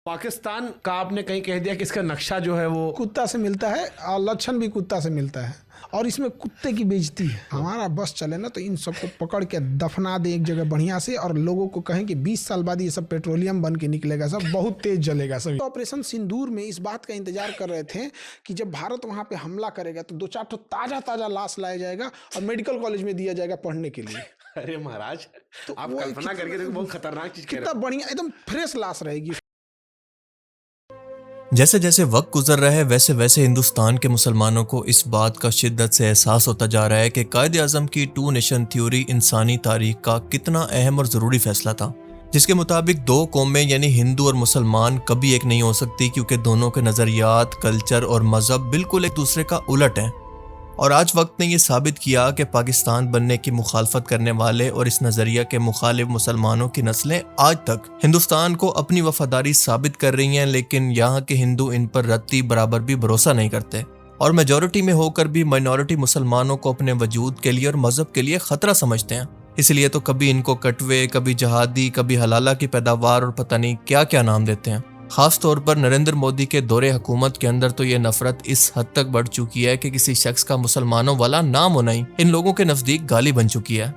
पाकिस्तान का आपने कहीं कह दिया कि इसका नक्शा जो है वो कुत्ता से मिलता है और लक्षण भी कुत्ता से मिलता है और इसमें कुत्ते की बेइज्जती है। हमारा बस चले ना तो इन सबको पकड़ के दफना दे एक जगह बढ़िया से और लोगों को कहें कि 20 साल बाद ये सब पेट्रोलियम बन के निकलेगा, सब बहुत तेज जलेगा। सभी ऑपरेशन सिंदूर में इस बात का इंतजार कर रहे थे कि जब भारत वहां पे हमला करेगा तो 2-4 तो ताजा लाश लाया जाएगा और मेडिकल कॉलेज में दिया जाएगा पढ़ने के लिए। अरे महाराज, तो आप कल्पना करके देखो, बहुत खतरनाक चीज कह रहे कितना हो। बढ़िया एकदम फ्रेश लाश रहेगी। जैसे जैसे वक्त गुजर रहा है वैसे वैसे हिंदुस्तान के मुसलमानों को इस बात का शिद्दत से एहसास होता जा रहा है कि कायद-ए-आज़म की 2 नेशन थ्योरी इंसानी तारीख का कितना अहम और ज़रूरी फैसला था, जिसके मुताबिक 2 कौमें यानी हिंदू और मुसलमान कभी एक नहीं हो सकती क्योंकि दोनों के नज़रियात, कल्चर और मज़हब बिल्कुल एक दूसरे का उलट हैं। और आज वक्त ने यह साबित किया कि पाकिस्तान बनने की मुखालफत करने वाले और इस नज़रिया के मुखालिफ मुसलमानों की नस्लें आज तक हिंदुस्तान को अपनी वफादारी साबित कर रही हैं, लेकिन यहाँ के हिंदू इन पर रत्ती बराबर भी भरोसा नहीं करते और मेजॉरिटी में होकर भी माइनॉरिटी मुसलमानों को अपने वजूद के लिए और मजहब के लिए खतरा समझते हैं। इसलिए तो कभी इनको कटवे, कभी जहादी, कभी हलाला की पैदावार और पता नहीं क्या क्या नाम देते हैं। खास तौर पर नरेंद्र मोदी के दौरे हुकूमत के अंदर तो ये नफरत इस हद तक बढ़ चुकी है कि किसी शख्स का मुसलमानों वाला नाम होना ही इन लोगों के नजदीक गाली बन चुकी है।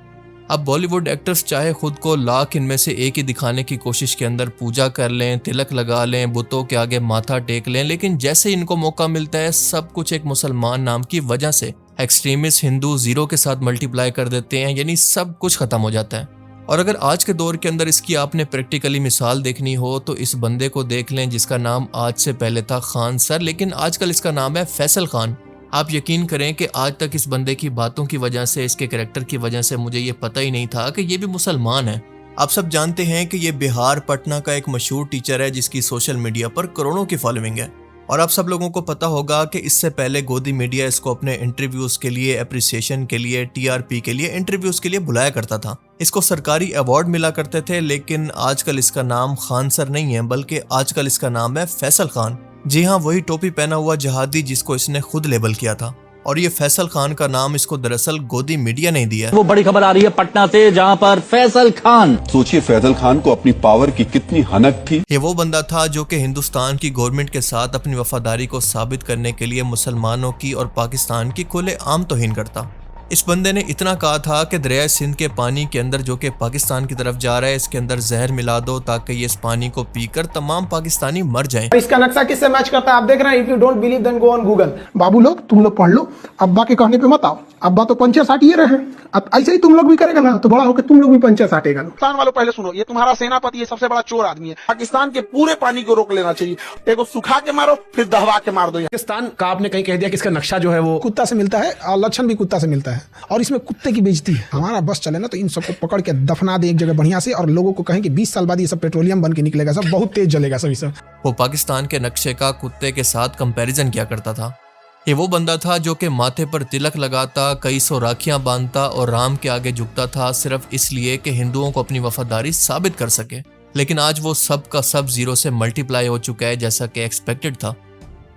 अब बॉलीवुड एक्टर्स चाहे खुद को लाख इनमें से एक ही दिखाने की कोशिश के अंदर पूजा कर लें, तिलक लगा लें, बुतों के आगे माथा टेक लें, लेकिन जैसे ही इनको मौका मिलता है सब कुछ एक मुसलमान नाम की वजह से एक्सट्रीमिस्ट हिंदू जीरो के साथ मल्टीप्लाई कर देते हैं, यानी सब कुछ खत्म हो जाता है। और अगर आज के दौर के अंदर इसकी आपने प्रैक्टिकली मिसाल देखनी हो तो इस बंदे को देख लें जिसका नाम आज से पहले था खान सर, लेकिन आजकल इसका नाम है फैसल खान। आप यकीन करें कि आज तक इस बंदे की बातों की वजह से, इसके कैरेक्टर की वजह से मुझे ये पता ही नहीं था कि ये भी मुसलमान है। आप सब जानते हैं कि ये बिहार पटना का एक मशहूर टीचर है जिसकी सोशल मीडिया पर करोड़ों की फॉलोइंग है। और आप सब लोगों को पता होगा कि इससे पहले गोदी मीडिया इसको अपने इंटरव्यूज के लिए, एप्रिसिएशन के लिए, टीआरपी के लिए, इंटरव्यूज के लिए बुलाया करता था। इसको सरकारी अवार्ड मिला करते थे, लेकिन आजकल इसका नाम खान सर नहीं है बल्कि आजकल इसका नाम है फैसल खान। जी हाँ, वही टोपी पहना हुआ जहादी जिसको इसने खुद लेबल किया था। और ये फैसल खान का नाम इसको दरअसल गोदी मीडिया ने दिया। वो बड़ी खबर आ रही है पटना से, जहां पर फैसल खान, सोचिए फैसल खान को अपनी पावर की कितनी हनक थी। ये वो बंदा था जो कि हिंदुस्तान की गवर्नमेंट के साथ अपनी वफादारी को साबित करने के लिए मुसलमानों की और पाकिस्तान की खुले आम तौहीन करता। इस बंदे ने इतना कहा था कि दरिया सिंध के पानी के अंदर जो कि पाकिस्तान की तरफ जा रहा है, इसके अंदर जहर मिला दो ताकि ये इस पानी को पीकर तमाम पाकिस्तानी मर जाएं। इसका नक्शा किससे मैच करता है आप देख रहे हैं। If you don't believe then go on Google. बाबू लोग तुम लोग पढ़ लो, अब्बा के कहने पे मत आओ। अब्बा तो पंचे साटिए रहे, अब ऐसे ही तुम लोग भी करेगा ना तो बड़ा होकर तुम लोग भी पंचे साटेगा। पाकिस्तान वालों पहले सुनो, ये तुम्हारा सेनापति, ये सबसे बड़ा चोर आदमी है। पाकिस्तान के पूरे पानी को रोक लेना चाहिए। देखो सुखा के मारो फिर दहवा के मार दो। पाकिस्तान का आपने कहीं कह दिया कि इसका नक्शा जो है वो कुत्ता से मिलता है और लक्षण भी कुत्ता से मिलता है और इसमें कुत्ते की बेइज्जती है। हमारा बस चले ना तो इन सबको पकड़ के दफना दे एक जगह बढ़िया से और लोगों को कहें कि 20 साल बाद ये सब पेट्रोलियम बन के निकलेगा, सब बहुत तेज जलेगा सभी सब। वो पाकिस्तान के नक्शे का कुत्ते के साथ कंपैरिजन किया करता था। ये वो बंदा था जो कि माथे पर तिलक लगाता, कई सौ राखियां बांधता और राम के आगे झुकता था सिर्फ इसलिए कि हिंदुओं को अपनी वफादारी साबित कर सके। लेकिन आज वो सब का सब जीरो से मल्टीप्लाई हो चुका है जैसा कि एक्सपेक्टेड था।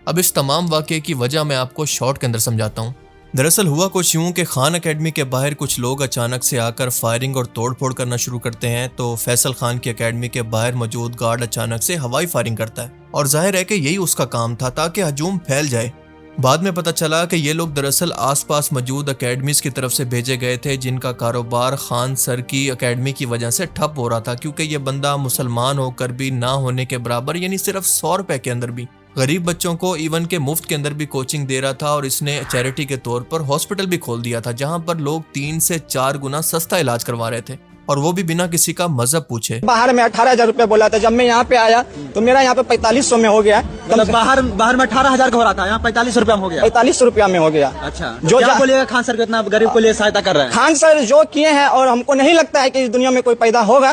अब इस तमाम वाक़े की वजह मैं आपको शॉर्ट के अंदर समझाता हूँ। दरअसल हुआ कुछ यूं कि खान अकेडमी के बाहर कुछ लोग अचानक से आकर फायरिंग और तोड़फोड़ करना शुरू करते हैं, तो फैसल खान की अकेडमी के बाहर मौजूद गार्ड अचानक से हवाई फायरिंग करता है और जाहिर है कि यही उसका काम था ताकि हजूम फैल जाए। बाद में पता चला कि ये लोग दरअसल आसपास मौजूद अकेडमीज की तरफ से भेजे गए थे जिनका कारोबार खान सर की अकेडमी की वजह से ठप हो रहा था, क्योंकि ये बंदा मुसलमान होकर भी ना होने के बराबर यानी सिर्फ 100 रुपए के अंदर भी गरीब बच्चों को इवन के मुफ्त के अंदर भी कोचिंग दे रहा था और इसने चैरिटी के तौर पर हॉस्पिटल भी खोल दिया था जहां पर लोग 3 से 4 गुना सस्ता इलाज करवा रहे थे और वो भी बिना किसी का मजहब पूछे। बाहर में 18,000 रुपया बोला था, जब मैं यहाँ पे आया तो मेरा यहाँ पे 4500 में हो गया। मतलब बाहर में 18,000 का हो रहा था, यहाँ 45 रुपया में हो गया। 45 रुपया में हो गया। अच्छा, जो क्या बोलिएगा खान सर कितना गरीब को लिए सहायता कर रहे हैं। खान सर जो किए हैं और हमको नहीं लगता है कि इस दुनिया में कोई पैदा होगा।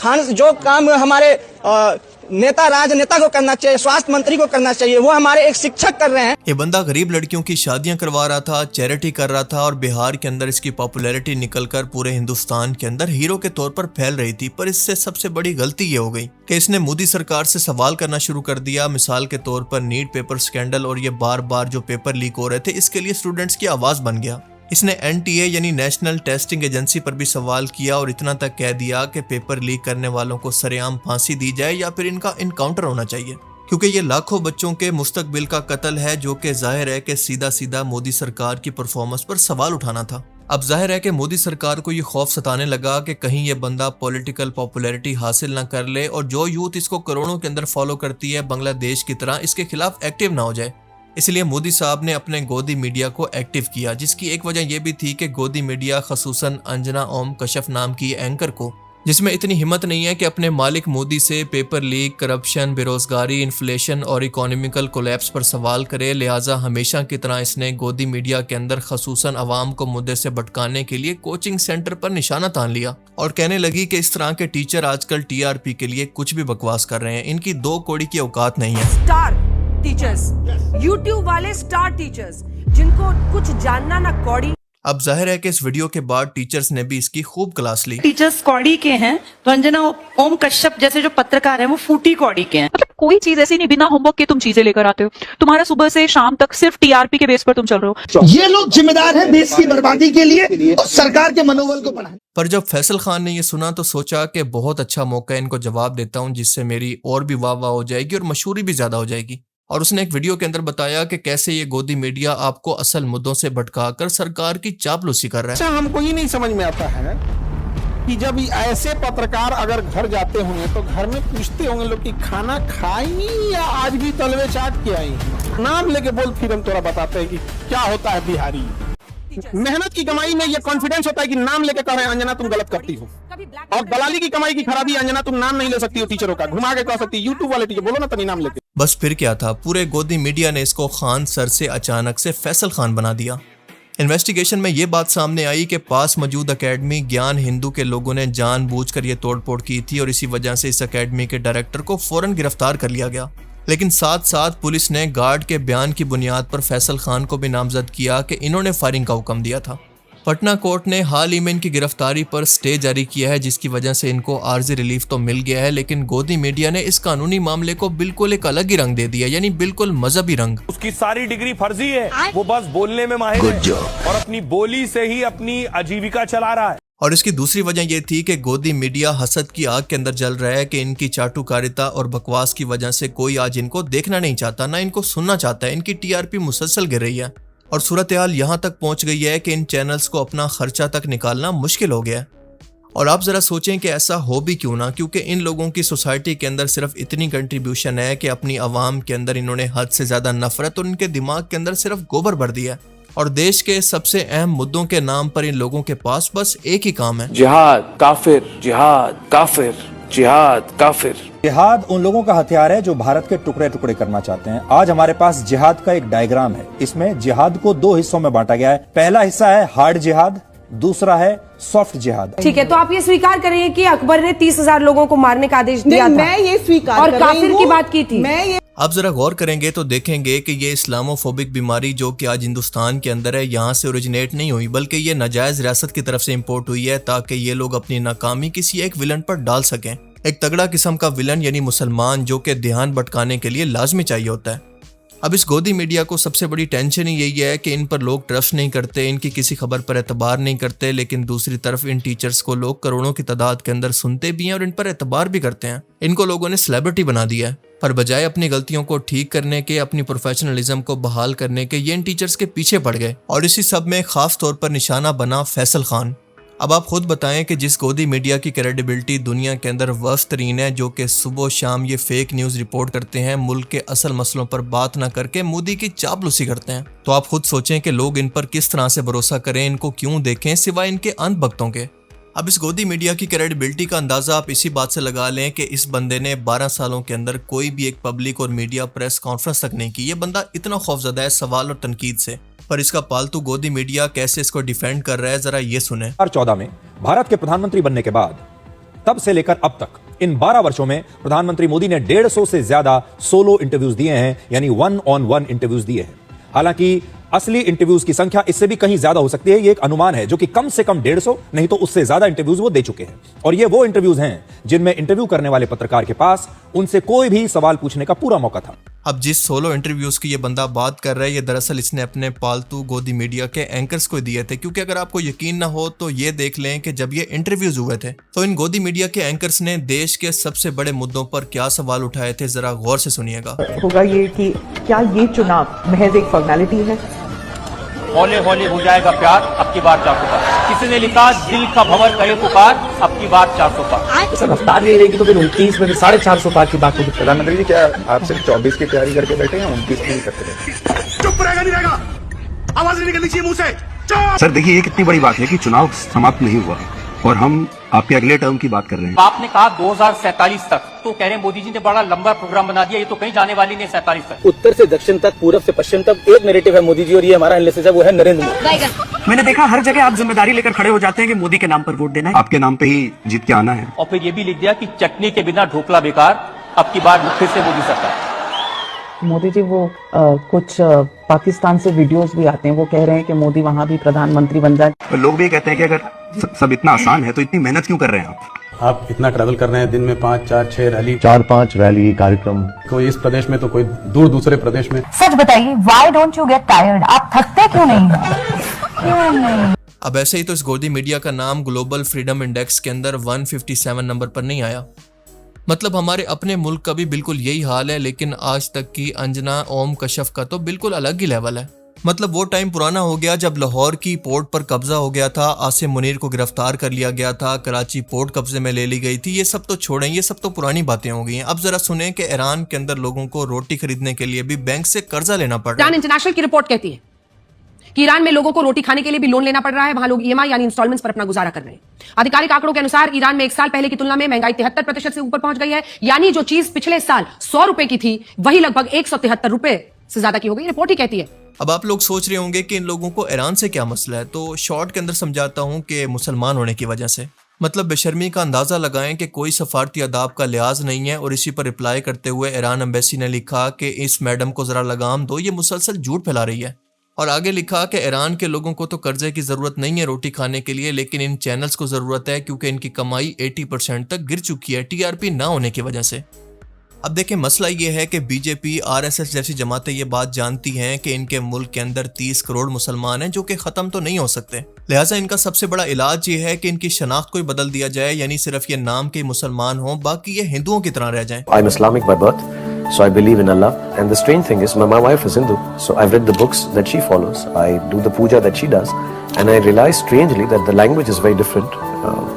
खान जो काम हमारे नेता राजनेता को करना चाहिए, स्वास्थ्य मंत्री को करना चाहिए, वो हमारे एक शिक्षक कर रहे हैं। ये बंदा गरीब लड़कियों की शादियां करवा रहा था, चैरिटी कर रहा था और बिहार के अंदर इसकी पॉपुलैरिटी निकलकर पूरे हिंदुस्तान के अंदर हीरो के तौर पर फैल रही थी। पर इससे सबसे बड़ी गलती ये हो गई कि इसने मोदी सरकार से सवाल करना शुरू कर दिया। मिसाल के तौर पर नीट पेपर स्कैंडल और ये बार बार जो पेपर लीक हो रहे थे इसके लिए स्टूडेंट्स की आवाज बन गया। इसने NTA यानी नेशनल टेस्टिंग एजेंसी पर भी सवाल किया और इतना तक कह दिया कि पेपर लीक करने वालों को सरेआम फांसी दी जाए या फिर इनका इनकाउंटर होना चाहिए, क्योंकि ये लाखों बच्चों के मुस्तकबिल का कत्ल है, जो कि जाहिर है कि सीधा सीधा मोदी सरकार की परफॉर्मेंस पर सवाल उठाना था। अब जाहिर है कि मोदी सरकार को ये खौफ सताने लगा कि कहीं ये बंदा पॉलिटिकल पॉपुलैरिटी हासिल ना कर ले और जो यूथ इसको करोड़ों के अंदर फॉलो करती है बांग्लादेश की तरह इसके खिलाफ एक्टिव ना हो जाए। इसलिए मोदी साहब ने अपने गोदी मीडिया को एक्टिव किया, जिसकी एक वजह यह भी थी कि गोदी मीडिया खसूसन अंजना ओम कश्यप नाम की एंकर को, जिसमें इतनी हिम्मत नहीं है कि अपने मालिक मोदी से पेपर लीक, करप्शन, बेरोजगारी, इन्फ्लेशन और इकोनॉमिकल कोलैप्स पर सवाल करे। लिहाजा हमेशा की तरह इसने गोदी मीडिया के अंदर खसूसन अवाम को मुद्दे से भटकाने के लिए कोचिंग सेंटर पर निशाना तान लिया और कहने लगी कि इस तरह के टीचर आजकल TRP के लिए कुछ भी बकवास कर रहे हैं, इनकी 2 कौड़ी की औकात नहीं है। स्टार टीचर्स, YouTube वाले स्टार टीचर्स जिनको कुछ जानना ना कौड़ी। अब जाहिर है कि इस वीडियो के बाद टीचर्स ने भी इसकी खूब क्लास ली। टीचर्स कौड़ी के हैं तो अंजना ओम कश्यप जैसे जो पत्रकार हैं वो फूटी कौड़ी के हैं। मतलब कोई चीज ऐसी नहीं, बिना होमवर्क के तुम चीजें लेकर आते हो, तुम्हारा सुबह से शाम तक सिर्फ TRP के बेस पर तुम चल रहे हो। ये लोग जिम्मेदार हैं देश की बर्बादी के लिए और सरकार के मनोबल को बढ़ाने। पर जब फैसल खान ने ये सुना तो सोचा कि बहुत अच्छा मौका है इनको जवाब देता हूँ, जिससे मेरी और भी वाह वाह हो जाएगी और मशहूरी भी ज्यादा हो जाएगी। और उसने एक वीडियो के अंदर बताया कि कैसे ये गोदी मीडिया आपको असल मुद्दों से भटकाकर सरकार की चापलूसी कर रहा है। अच्छा, हमको ये नहीं समझ में आता है कि जब ऐसे पत्रकार अगर घर जाते होंगे तो घर में पूछते होंगे लोग कि खाना खाई या आज भी तलवे चाट के आई, नाम लेके बोल फिर हम तोरा बताते हैं कि क्या होता है बिहारी। मेहनत की कमाई में ये कॉन्फिडेंस होता है कि नाम लेके कह रहे हैं अंजना तुम गलत करती हो, और दलाली की कमाई की खराबी अंजना तुम नाम नहीं ले सकती हो टीचरों का, घुमा के कह सकती है यूट्यूब वाले टीचर, बोलो ना तनी नाम लेके। बस फिर क्या था, पूरे गोदी मीडिया ने इसको खान सर से अचानक से फैसल खान बना दिया। इन्वेस्टिगेशन में ये बात सामने आई कि पास मौजूद एकेडमी ज्ञान हिंदू के लोगों ने जानबूझकर ये तोड़फोड़ की थी और इसी वजह से इस एकेडमी के डायरेक्टर को फौरन गिरफ्तार कर लिया गया। लेकिन साथ साथ पुलिस ने गार्ड के बयान की बुनियाद पर फैसल खान को भी नामजद किया कि इन्होंने फायरिंग का हुक्म दिया था। पटना कोर्ट ने हाल ही में इनकी गिरफ्तारी पर स्टे जारी किया है, जिसकी वजह से इनको आर्जी रिलीफ तो मिल गया है, लेकिन गोदी मीडिया ने इस कानूनी मामले को बिल्कुल एक अलग ही रंग दे दिया, यानी बिल्कुल मजहबी रंग। उसकी सारी डिग्री फर्जी है, वो बस बोलने में माहिर है और अपनी बोली से ही अपनी आजीविका चला रहा है। और इसकी दूसरी वजह यह थी कि गोदी मीडिया हसद की आग के अंदर जल रहा है कि इनकी चाटुकारिता और बकवास की वजह से कोई आज इनको देखना नहीं चाहता, ना इनको सुनना चाहता है। इनकी TRP मुसलसल गिर रही है और सूरत हाल यहाँ तक पहुँच गई है कि इन चैनल्स को अपना खर्चा तक निकालना मुश्किल हो गया है। और आप जरा सोचें कि ऐसा हो भी क्यों ना, क्योंकि इन लोगों की सोसाइटी के अंदर सिर्फ इतनी कंट्रीब्यूशन है कि अपनी आवाम के अंदर इन्होंने हद से ज्यादा नफरत और इनके दिमाग के अंदर सिर्फ गोबर भर दिया है। और देश के सबसे अहम मुद्दों के नाम पर इन लोगों के पास बस एक ही काम है, जिहाद काफिर, जिहाद काफिर, जिहाद काफिर। जिहाद उन लोगों का हथियार है जो भारत के टुकड़े टुकड़े करना चाहते हैं। आज हमारे पास जिहाद का एक डायग्राम है। इसमें जिहाद को 2 हिस्सों में बांटा गया है। पहला हिस्सा है हार्ड जिहाद, दूसरा है सॉफ्ट जिहाद। ठीक है, तो आप ये स्वीकार करेंगे कि अकबर ने 30,000 लोगों को मारने का आदेश दिया था? मैं ये स्वीकार और काफिर की बात की थी। आप जरा गौर करेंगे तो देखेंगे कि ये इस्लामोफोबिक बीमारी जो कि आज हिंदुस्तान के अंदर है, यहाँ से ओरिजिनेट नहीं हुई, बल्कि ये नाजायज रियासत की तरफ से इंपोर्ट हुई है ताकि ये लोग अपनी नाकामी किसी एक विलन पर डाल सकें। एक तगड़ा किस्म का विलन यानी मुसलमान, जो कि ध्यान भटकाने के लिए लाजमी चाहिए होता है। अब इस गोदी मीडिया को सबसे बड़ी टेंशन ही यही है कि इन पर लोग ट्रस्ट नहीं करते, इनकी किसी खबर पर एतबार नहीं करते, लेकिन दूसरी तरफ इन टीचर्स को लोग करोड़ों की तादाद के अंदर सुनते भी हैं और इन पर एतबार भी करते हैं। इनको लोगों ने सेलिब्रिटी बना दिया है, पर बजाय अपनी गलतियों को ठीक करने के, अपनी प्रोफेशनलिज्म को बहाल करने के, ये इन टीचर्स के पीछे पड़ गए और इसी सब में खास तौर पर निशाना बना फैसल खान। अब आप खुद बताएं कि जिस गोदी मीडिया की क्रेडिबिलिटी दुनिया के अंदर वर्स्ट तरीन है, जो कि सुबह शाम ये फेक न्यूज़ रिपोर्ट करते हैं, मुल्क के असल मसलों पर बात ना करके मोदी की चापलूसी करते हैं, तो आप खुद सोचें कि लोग इन पर किस तरह से भरोसा करें, इनको क्यों देखें सिवाय इनके अंधभक्तों के। अब इस गोदी मीडिया की क्रेडिबिलिटी का अंदाजा आप इसी बात से लगा लें कि इस बंदे ने 12 सालों के अंदर कोई भी एक पब्लिक और मीडिया प्रेस कॉन्फ्रेंस तक नहीं की। ये बंदा इतना खौफजदा है सवाल और तनकीद से, पर इसका पालतू गोदी मीडिया कैसे इसको डिफेंड कर रहा है, जरा ये सुने। 2014 में भारत के प्रधानमंत्री बनने के बाद तब से लेकर अब तक इन 12 वर्षों में प्रधानमंत्री मोदी ने 150 से ज्यादा सोलो इंटरव्यूज दिए हैं, यानी 1-on-1 इंटरव्यूज दिए हैं। हालांकि असली इंटरव्यूज की संख्या इससे भी कहीं ज्यादा हो सकती है, ये एक अनुमान है, जो कि कम से कम 150 नहीं तो उससे ज्यादा इंटरव्यूज वो दे चुके हैं। और ये वो इंटरव्यूज हैं जिनमें इंटरव्यू करने वाले पत्रकार के पास उनसे कोई भी सवाल पूछने का पूरा मौका था। अब जिस सोलो इंटरव्यूज की ये बंदा बात कर रहा है, ये दरअसल इसने अपने पालतू गोदी मीडिया के एंकर्स को दिए थे। क्योंकि अगर आपको यकीन ना हो तो ये देख लें कि जब ये इंटरव्यूज हुए थे तो इन गोदी मीडिया के एंकर्स ने देश के सबसे बड़े मुद्दों पर क्या सवाल उठाए थे, जरा गौर से सुनिएगा। होगा ये कि क्या ये चुनाव महज एक फॉर्मेलिटी है? हौले हौले हो जाएगा प्यार, अब की बार 400 पार। किसी ने लिखा दिल का भंवर करे पुकार, अब की बार 400 पार। सर रफ्तार नहीं रहेगी तो फिर 29 में 450 पार की बात होगी। प्रधानमंत्री जी, क्या आप सिर्फ 24 की तैयारी करके बैठे हैं, 29 की नहीं करते? चुप रहेगा नहीं रहेगा, आवाज नहीं निकलनी चाहिए मुंह से। सर देखिए, ये कितनी बड़ी बात है कि चुनाव समाप्त नहीं हुआ और हम आपके अगले टर्म की बात कर रहे हैं। आपने कहा 2047 तक, तो कह रहे हैं मोदी जी ने बड़ा लंबा प्रोग्राम बना दिया, ये तो कहीं जाने वाली नहीं 47 तक। उत्तर से दक्षिण तक, पूरब से पश्चिम तक एक नैरेटिव है मोदी जी, और ये हमारा एनालिसिस है, वो है नरेंद्र मोदी। मैंने देखा हर जगह आप जिम्मेदारी लेकर खड़े हो जाते हैं कि मोदी के नाम पर वोट देना है, आपके नाम पे ही जीत के आना है। और फिर ये भी लिख दिया कि चटनी के बिना ढोकला बेकार, अब की बार फिर से मोदी सरकार। मोदी जी वो कुछ पाकिस्तान से वीडियोस भी आते हैं, वो कह रहे हैं कि मोदी वहाँ भी प्रधानमंत्री बन जाए। लोग भी कहते हैं कि अगर सब इतना आसान है तो इतनी मेहनत क्यों कर रहे हैं आप इतना ट्रैवल कर रहे हैं, दिन में 5, 4, 6 रैली, 4-5 रैली कार्यक्रम, कोई इस प्रदेश में तो कोई दूर दूसरे प्रदेश में। सच बताइए, why don't you get tired? आप थकते क्यों नहीं? अब ऐसे ही तो इस गोदी मीडिया का नाम ग्लोबल फ्रीडम इंडेक्स के अंदर 157 नंबर पर नहीं आया। मतलब हमारे अपने मुल्क का भी बिल्कुल यही हाल है, लेकिन आज तक की अंजना ओम कश्यप का तो बिल्कुल अलग ही लेवल है। मतलब वो टाइम पुराना हो गया जब लाहौर की पोर्ट पर कब्जा हो गया था, आसिम मुनीर को गिरफ्तार कर लिया गया था, कराची पोर्ट कब्जे में ले ली गई थी। ये सब तो छोड़ें, ये सब तो पुरानी बातें हो गई हैं। अब जरा सुने कि ईरान के अंदर लोगों को रोटी खरीदने के लिए भी बैंक से कर्जा लेना पड़ रहा है। इंटरनेशनल की रिपोर्ट कहती है कि ईरान में लोगों को रोटी खाने के लिए भी लोन लेना पड़ रहा है। वहां लोग ईएमआई यानी इंस्टॉलमेंट्स पर अपना गुजारा कर रहे हैं। आधिकारिक आंकड़ों के अनुसार ईरान में एक साल पहले की तुलना में महंगाई 73% से ऊपर पहुंच गई है। यानी जो चीज पिछले साल 100 रुपए की थी, वही लगभग 173 रुपए से ज्यादा की हो गई, रिपोर्ट ही कहती है। अब आप लोग सोच रहे होंगे कि इन लोगों को ईरान से क्या मसला है, तो शॉर्ट के अंदर समझाता हूं कि मुसलमान होने की वजह से। मतलब बेशर्मी का अंदाजा लगाएं कि कोई सफारती आदाब का लिहाज नहीं है। और इसी पर रिप्लाई करते हुए ईरान एम्बेसी ने लिखा कि इस मैडम को जरा लगाम दो, ये मुसलसल झूठ फैला रही है। और आगे लिखा कि ईरान के लोगों को तो कर्जे की जरूरत नहीं है रोटी खाने के लिए, लेकिन इन चैनल्स को जरूरत है क्योंकि इनकी कमाई 80% तक गिर चुकी है टीआरपी ना होने की वजह से। अब देखें, मसला ये है कि बीजेपी, आरएसएस जैसी जमातें ये बात जानती हैं कि इनके मुल्क के अंदर 30 करोड़ मुसलमान हैं जो कि खत्म तो नहीं हो सकते। लिहाजा इनका सबसे बड़ा इलाज ये है कि इनकी शनाख्त को बदल दिया जाए, यानी सिर्फ ये नाम के मुसलमान हों, बाकी ये हिंदुओं की तरह रह जाएं। I am Islamic by birth, so I believe in Allah, and the strange thing is my wife is Hindu, so I've read the books that she follows, I do the puja that she does, and I realize strangely that the language is very different,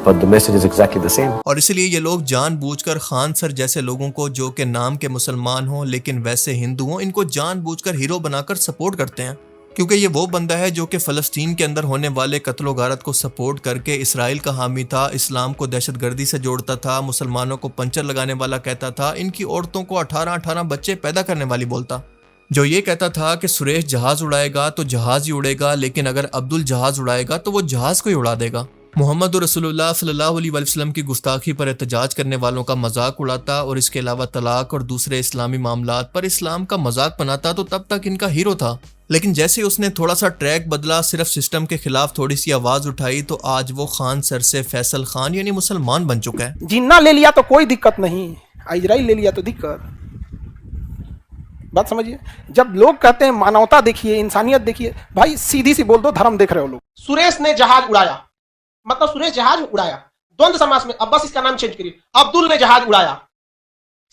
but the message is exactly the same. और इसलिए ये लोग जानबूझकर Khan sir जैसे लोगों को, जो कि नाम के मुसलमान हों लेकिन वैसे हिंदू हों, इनको जानबूझकर हीरो बनाकर सपोर्ट करते हैं। क्योंकि ये वो बंदा है जो कि फ़लस्तीन के अंदर होने वाले कत्लो गारत को सपोर्ट करके इसराइल का हामी था, इस्लाम को दहशतगर्दी से जोड़ता था, मुसलमानों को पंचर लगाने वाला कहता था, इनकी औरतों को 18-18 बच्चे पैदा करने वाली बोलता, जो ये कहता था कि सुरेश जहाज उड़ाएगा तो जहाज ही उड़ेगा, लेकिन अगर अब्दुल जहाज उड़ाएगा तो वो जहाज को ही उड़ा देगा। मोहम्मद रसूलुल्लाह सल्लल्लाहु अलैहि वसल्लम की गुस्ताखी पर एहतजाज करने वालों का मजाक उड़ाता और इसके अलावा तलाक और दूसरे इस्लामी मामलात पर इस्लाम का मजाक बनाता, तो तब तक इनका हीरो था। लेकिन जैसे ही उसने थोड़ा सा ट्रैक बदला, सिर्फ सिस्टम के खिलाफ थोड़ी सी आवाज उठाई, तो आज वो खान सर से फैसल खान यानी मुसलमान बन चुका है। जिन्ना ले लिया तो कोई दिक्कत नहीं, इजराइल ले लिया तो दिक्कत। बात समझिए, जब लोग कहते हैं मानवता देखिए, इंसानियत देखिए, भाई सीधी सी बोल दो, धर्म देख रहे हो लोग। सुरेश ने जहाज उड़ाया, मतलब सुरेश जहाज उड़ाया, द्वंद्व समास में, अब बस इसका नाम चेंज करिए, अब्दुल ने जहाज उड़ाया।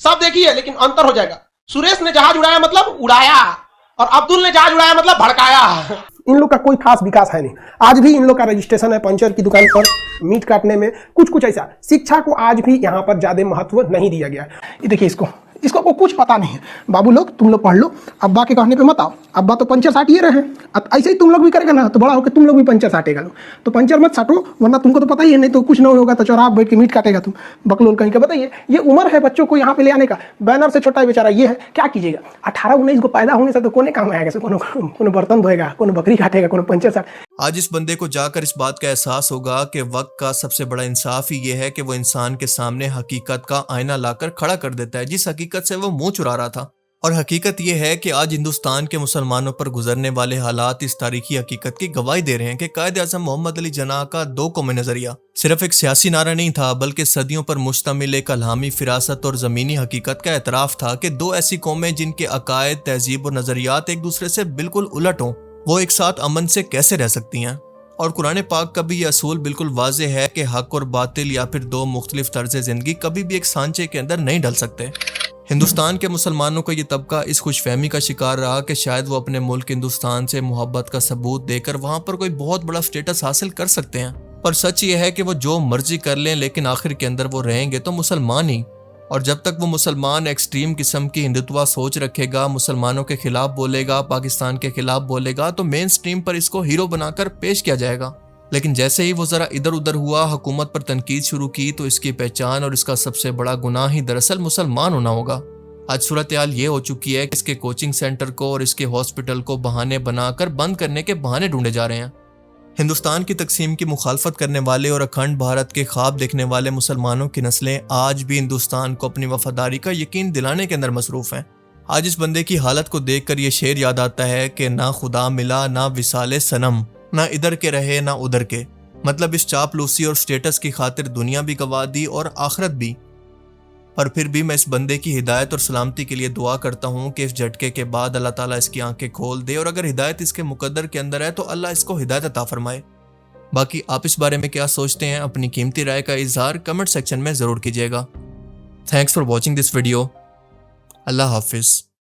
सब देखिए, लेकिन अंतर हो जाएगा। सुरेश ने जहाज उड़ाया मतलब उड़ाया, और अब्दुल ने जहाज उड़ाया मतलब भड़काया। इन लोग का कोई खास विकास है नहीं। आज भी इन लोग का रजिस्ट्रेशन है पंचर की दुकान पर, मीट काटने में, कुछ ऐसा। शिक्षा को आज भी यहाँ पर ज्यादा महत्व नहीं दिया गया है। ये देखिए, इसको को कुछ पता नहीं है। बाबू लोग, तुम लोग पढ़ लो, अब्बा के कहने पे मत आओ, अब्बा तो पंचर साटिए रहे हैं। अब ऐसे ही तुम लोग भी करेगा ना, तो बड़ा होकर तुम लोग भी पंचर साटेगा। तो पंचर मत साटो, वरना तुमको तो पता ही है, नहीं तो कुछ नहीं होगा तो चौराहा बैठ के मीट काटेगा तुम, बकलोल कहीं का। बताइए, ये उम्र है बच्चों को यहाँ पे ले आने का। बैनर से छोटा बेचारा ये है, क्या कीजिएगा? 18-19 को पैदा होने से तो कोने काम आएगा, कोनो बर्तन धोएगा, कोनो बकरी काटेगा, कोनो पंचर साट। आज इस बंदे को जाकर इस बात का एहसास होगा कि वक्त का सबसे बड़ा इंसाफ ही ये है कि वो इंसान के सामने हकीकत का आईना लाकर खड़ा कर देता है, जिस हकीकत से वो मुंह चुरा रहा था। और हकीकत यह है कि आज हिंदुस्तान के मुसलमानों पर गुजरने वाले हालात इस तारीखी हकीकत की गवाही दे रहे हैं कि कायद-ए-आज़म मोहम्मद अली जिन्ना का 2 कौमी नजरिया सिर्फ एक सियासी नारा नहीं था, बल्कि सदियों पर मुश्तमिल एक अलहामी फिरासत और ज़मीनी हकीकत का एतराफ़ था कि 2 ऐसी कौमें जिनके अकायद, तहजीब और नज़रियात एक दूसरे से बिल्कुल उलट हों, वो एक साथ अमन से कैसे रह सकती हैं। और कुरान पाक का भी ये असूल बिल्कुल वाज़े है कि हक और बातिल या फिर 2 मुख्तलिफ तर्ज़ ज़िंदगी कभी भी एक सांचे के अंदर नहीं डल सकते। हिंदुस्तान के मुसलमानों का ये तबका इस खुशफहमी का शिकार रहा कि शायद वो अपने मुल्क हिंदुस्तान से मोहब्बत का सबूत देकर वहाँ पर कोई बहुत बड़ा स्टेटस हासिल कर सकते हैं। पर सच ये है कि वो जो मर्जी कर लें, लेकिन आखिर के अंदर वो रहेंगे तो मुसलमान ही। और जब तक वो मुसलमान एक्सट्रीम किस्म की हिंदुत्वा सोच रखेगा, मुसलमानों के खिलाफ बोलेगा, पाकिस्तान के खिलाफ बोलेगा, तो मेन स्ट्रीम पर इसको हीरो बनाकर पेश किया जाएगा। लेकिन जैसे ही वो ज़रा इधर उधर हुआ, हुकूमत पर तनकीद शुरू की, तो इसकी पहचान और इसका सबसे बड़ा गुनाह ही दरअसल मुसलमान होना होगा। आज सूरत हाल ये हो चुकी है कि इसके कोचिंग सेंटर को और इसके हॉस्पिटल को बहाने बनाकर बंद करने के बहाने ढूंढे जा रहे हैं। हिंदुस्तान की तकसीम की मुखालफत करने वाले और अखंड भारत के ख्वाब देखने वाले मुसलमानों की नस्लें आज भी हिंदुस्तान को अपनी वफादारी का यकीन दिलाने के अंदर मसरूफ़ हैं। आज इस बंदे की हालत को देखकर ये शेर याद आता है कि ना खुदा मिला ना विसाले सनम, ना इधर के रहे ना उधर के। मतलब इस चापलूसी और स्टेटस की खातिर दुनिया भी गवा दी और आखिरत भी। पर फिर भी मैं इस बंदे की हिदायत और सलामती के लिए दुआ करता हूँ कि इस झटके के बाद अल्लाह ताला इसकी आंखें खोल दे, और अगर हिदायत इसके मुकद्दर के अंदर है तो अल्लाह इसको हिदायत अता फरमाए। बाकी आप इस बारे में क्या सोचते हैं, अपनी कीमती राय का इजहार कमेंट सेक्शन में ज़रूर कीजिएगा। Thanks for watching this video. अल्लाह हाफिज़।